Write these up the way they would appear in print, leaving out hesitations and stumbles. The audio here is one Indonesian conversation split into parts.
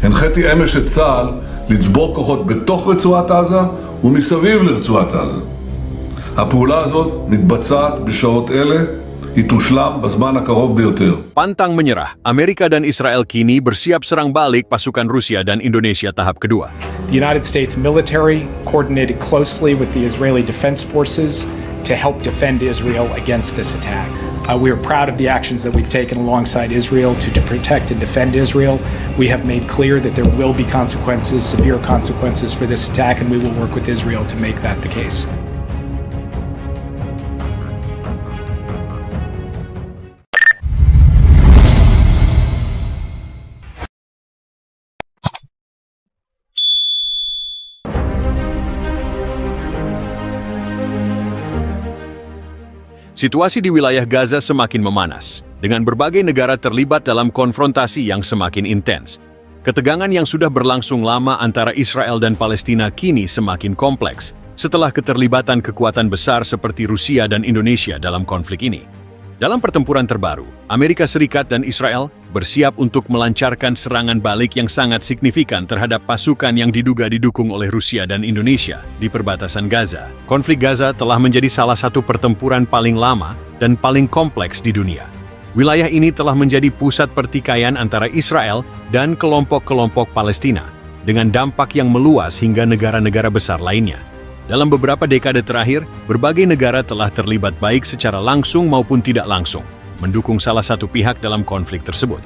הנחיתי אמש את צה"ל לצבור כוחות בתוך רצועת עזה ומסביב לרצועת עזה. הפעולה הזאת מתבצעת בשעות אלה, היא תושלם בזמן הקרוב ביותר. Pantang menyerah, Amerika dan Israel kini bersiap serang balik pasukan Rusia dan Indonesia tahap kedua. The United States military coordinated closely with the Israeli Defense Forces to help defend Israel against this attack. We are proud of the actions that we've taken alongside Israel to protect and defend Israel. We have made clear that there will be consequences, severe consequences for this attack, and we will work with Israel to make that the case. Situasi di wilayah Gaza semakin memanas, dengan berbagai negara terlibat dalam konfrontasi yang semakin intens. Ketegangan yang sudah berlangsung lama antara Israel dan Palestina kini semakin kompleks, setelah keterlibatan kekuatan besar seperti Rusia dan Indonesia dalam konflik ini. Dalam pertempuran terbaru, Amerika Serikat dan Israel bersiap untuk melancarkan serangan balik yang sangat signifikan terhadap pasukan yang diduga didukung oleh Rusia dan Indonesia di perbatasan Gaza. Konflik Gaza telah menjadi salah satu pertempuran paling lama dan paling kompleks di dunia. Wilayah ini telah menjadi pusat pertikaian antara Israel dan kelompok-kelompok Palestina, dengan dampak yang meluas hingga negara-negara besar lainnya. Dalam beberapa dekade terakhir, berbagai negara telah terlibat baik secara langsung maupun tidak langsung, mendukung salah satu pihak dalam konflik tersebut.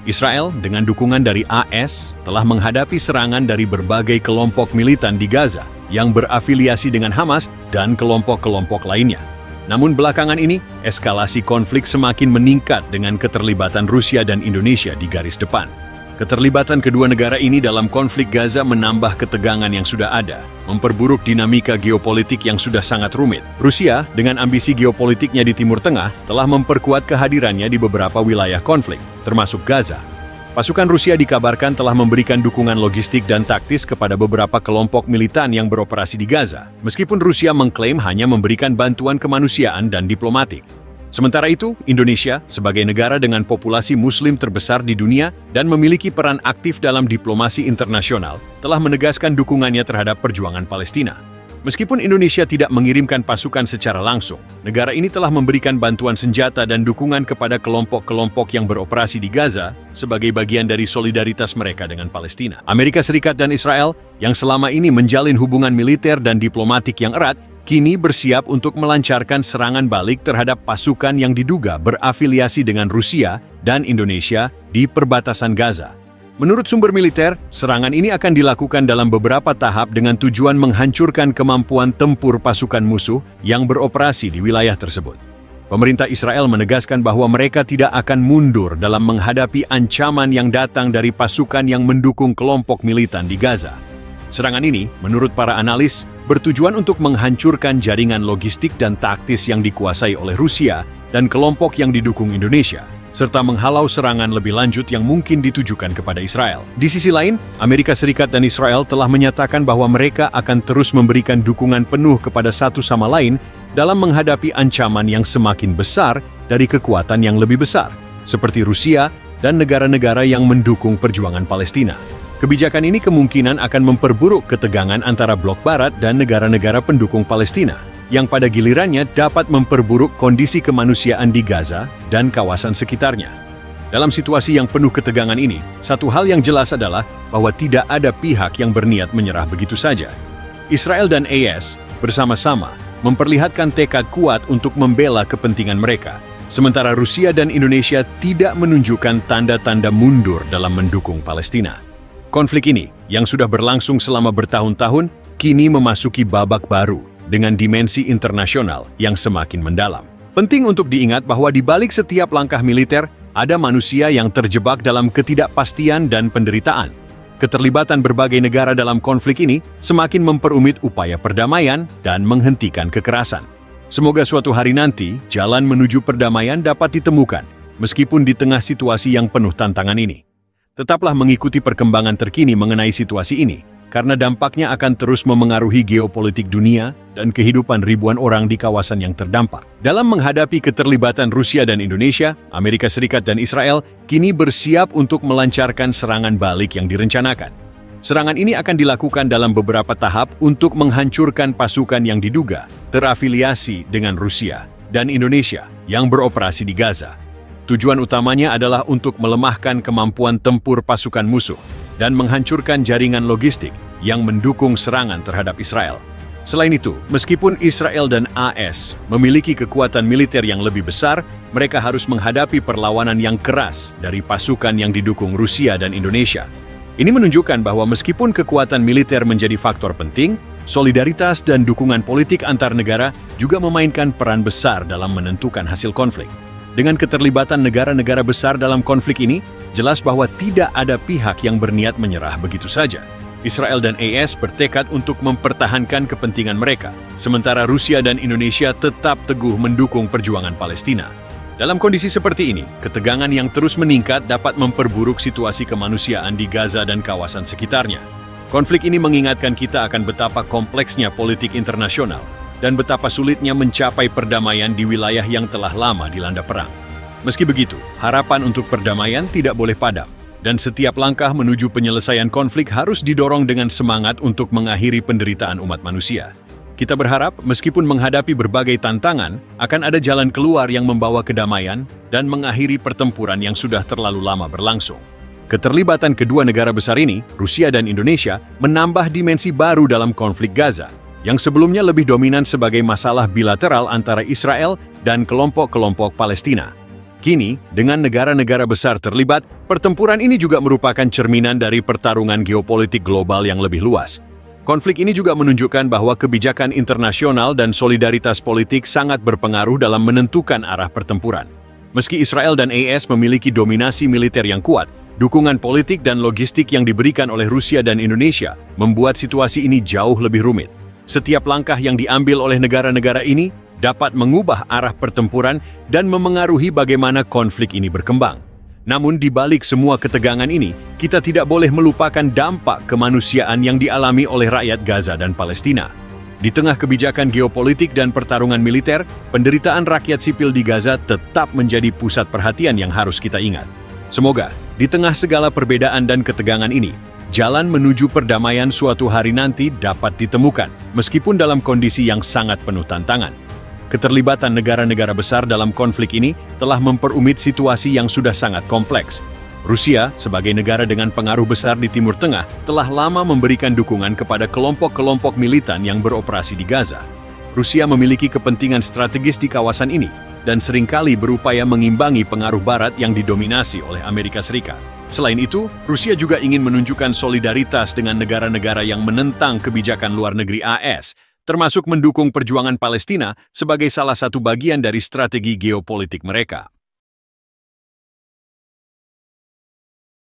Israel, dengan dukungan dari AS, telah menghadapi serangan dari berbagai kelompok militan di Gaza yang berafiliasi dengan Hamas dan kelompok-kelompok lainnya. Namun belakangan ini, eskalasi konflik semakin meningkat dengan keterlibatan Rusia dan Indonesia di garis depan. Keterlibatan kedua negara ini dalam konflik Gaza menambah ketegangan yang sudah ada, memperburuk dinamika geopolitik yang sudah sangat rumit. Rusia, dengan ambisi geopolitiknya di Timur Tengah, telah memperkuat kehadirannya di beberapa wilayah konflik, termasuk Gaza. Pasukan Rusia dikabarkan telah memberikan dukungan logistik dan taktis kepada beberapa kelompok militan yang beroperasi di Gaza, meskipun Rusia mengklaim hanya memberikan bantuan kemanusiaan dan diplomatik. Sementara itu, Indonesia, sebagai negara dengan populasi Muslim terbesar di dunia dan memiliki peran aktif dalam diplomasi internasional, telah menegaskan dukungannya terhadap perjuangan Palestina. Meskipun Indonesia tidak mengirimkan pasukan secara langsung, negara ini telah memberikan bantuan senjata dan dukungan kepada kelompok-kelompok yang beroperasi di Gaza sebagai bagian dari solidaritas mereka dengan Palestina. Amerika Serikat dan Israel, yang selama ini menjalin hubungan militer dan diplomatik yang erat, kini bersiap untuk melancarkan serangan balik terhadap pasukan yang diduga berafiliasi dengan Rusia dan Indonesia di perbatasan Gaza. Menurut sumber militer, serangan ini akan dilakukan dalam beberapa tahap dengan tujuan menghancurkan kemampuan tempur pasukan musuh yang beroperasi di wilayah tersebut. Pemerintah Israel menegaskan bahwa mereka tidak akan mundur dalam menghadapi ancaman yang datang dari pasukan yang mendukung kelompok militan di Gaza. Serangan ini, menurut para analis, bertujuan untuk menghancurkan jaringan logistik dan taktis yang dikuasai oleh Rusia dan kelompok yang didukung Indonesia, serta menghalau serangan lebih lanjut yang mungkin ditujukan kepada Israel. Di sisi lain, Amerika Serikat dan Israel telah menyatakan bahwa mereka akan terus memberikan dukungan penuh kepada satu sama lain dalam menghadapi ancaman yang semakin besar dari kekuatan yang lebih besar, seperti Rusia dan negara-negara yang mendukung perjuangan Palestina. Kebijakan ini kemungkinan akan memperburuk ketegangan antara blok Barat dan negara-negara pendukung Palestina, yang pada gilirannya dapat memperburuk kondisi kemanusiaan di Gaza dan kawasan sekitarnya. Dalam situasi yang penuh ketegangan ini, satu hal yang jelas adalah bahwa tidak ada pihak yang berniat menyerah begitu saja. Israel dan AS bersama-sama memperlihatkan tekad kuat untuk membela kepentingan mereka, sementara Rusia dan Indonesia tidak menunjukkan tanda-tanda mundur dalam mendukung Palestina. Konflik ini, yang sudah berlangsung selama bertahun-tahun, kini memasuki babak baru dengan dimensi internasional yang semakin mendalam. Penting untuk diingat bahwa di balik setiap langkah militer, ada manusia yang terjebak dalam ketidakpastian dan penderitaan. Keterlibatan berbagai negara dalam konflik ini semakin memperumit upaya perdamaian dan menghentikan kekerasan. Semoga suatu hari nanti, jalan menuju perdamaian dapat ditemukan, meskipun di tengah situasi yang penuh tantangan ini. Tetaplah mengikuti perkembangan terkini mengenai situasi ini, karena dampaknya akan terus memengaruhi geopolitik dunia dan kehidupan ribuan orang di kawasan yang terdampak. Dalam menghadapi keterlibatan Rusia dan Indonesia, Amerika Serikat dan Israel kini bersiap untuk melancarkan serangan balik yang direncanakan. Serangan ini akan dilakukan dalam beberapa tahap untuk menghancurkan pasukan yang diduga terafiliasi dengan Rusia dan Indonesia yang beroperasi di Gaza. Tujuan utamanya adalah untuk melemahkan kemampuan tempur pasukan musuh dan menghancurkan jaringan logistik yang mendukung serangan terhadap Israel. Selain itu, meskipun Israel dan AS memiliki kekuatan militer yang lebih besar, mereka harus menghadapi perlawanan yang keras dari pasukan yang didukung Rusia dan Indonesia. Ini menunjukkan bahwa meskipun kekuatan militer menjadi faktor penting, solidaritas dan dukungan politik antar negara juga memainkan peran besar dalam menentukan hasil konflik. Dengan keterlibatan negara-negara besar dalam konflik ini, jelas bahwa tidak ada pihak yang berniat menyerah begitu saja. Israel dan AS bertekad untuk mempertahankan kepentingan mereka, sementara Rusia dan Indonesia tetap teguh mendukung perjuangan Palestina. Dalam kondisi seperti ini, ketegangan yang terus meningkat dapat memperburuk situasi kemanusiaan di Gaza dan kawasan sekitarnya. Konflik ini mengingatkan kita akan betapa kompleksnya politik internasional dan betapa sulitnya mencapai perdamaian di wilayah yang telah lama dilanda perang. Meski begitu, harapan untuk perdamaian tidak boleh padam, dan setiap langkah menuju penyelesaian konflik harus didorong dengan semangat untuk mengakhiri penderitaan umat manusia. Kita berharap, meskipun menghadapi berbagai tantangan, akan ada jalan keluar yang membawa kedamaian dan mengakhiri pertempuran yang sudah terlalu lama berlangsung. Keterlibatan kedua negara besar ini, Rusia dan Indonesia, menambah dimensi baru dalam konflik Gaza, yang sebelumnya lebih dominan sebagai masalah bilateral antara Israel dan kelompok-kelompok Palestina. Kini, dengan negara-negara besar terlibat, pertempuran ini juga merupakan cerminan dari pertarungan geopolitik global yang lebih luas. Konflik ini juga menunjukkan bahwa kebijakan internasional dan solidaritas politik sangat berpengaruh dalam menentukan arah pertempuran. Meski Israel dan AS memiliki dominasi militer yang kuat, dukungan politik dan logistik yang diberikan oleh Rusia dan Indonesia membuat situasi ini jauh lebih rumit. Setiap langkah yang diambil oleh negara-negara ini dapat mengubah arah pertempuran dan memengaruhi bagaimana konflik ini berkembang. Namun di balik semua ketegangan ini, kita tidak boleh melupakan dampak kemanusiaan yang dialami oleh rakyat Gaza dan Palestina. Di tengah kebijakan geopolitik dan pertarungan militer, penderitaan rakyat sipil di Gaza tetap menjadi pusat perhatian yang harus kita ingat. Semoga, di tengah segala perbedaan dan ketegangan ini, jalan menuju perdamaian suatu hari nanti dapat ditemukan, meskipun dalam kondisi yang sangat penuh tantangan. Keterlibatan negara-negara besar dalam konflik ini telah memperumit situasi yang sudah sangat kompleks. Rusia, sebagai negara dengan pengaruh besar di Timur Tengah, telah lama memberikan dukungan kepada kelompok-kelompok militan yang beroperasi di Gaza. Rusia memiliki kepentingan strategis di kawasan ini, dan seringkali berupaya mengimbangi pengaruh Barat yang didominasi oleh Amerika Serikat. Selain itu, Rusia juga ingin menunjukkan solidaritas dengan negara-negara yang menentang kebijakan luar negeri AS, termasuk mendukung perjuangan Palestina sebagai salah satu bagian dari strategi geopolitik mereka.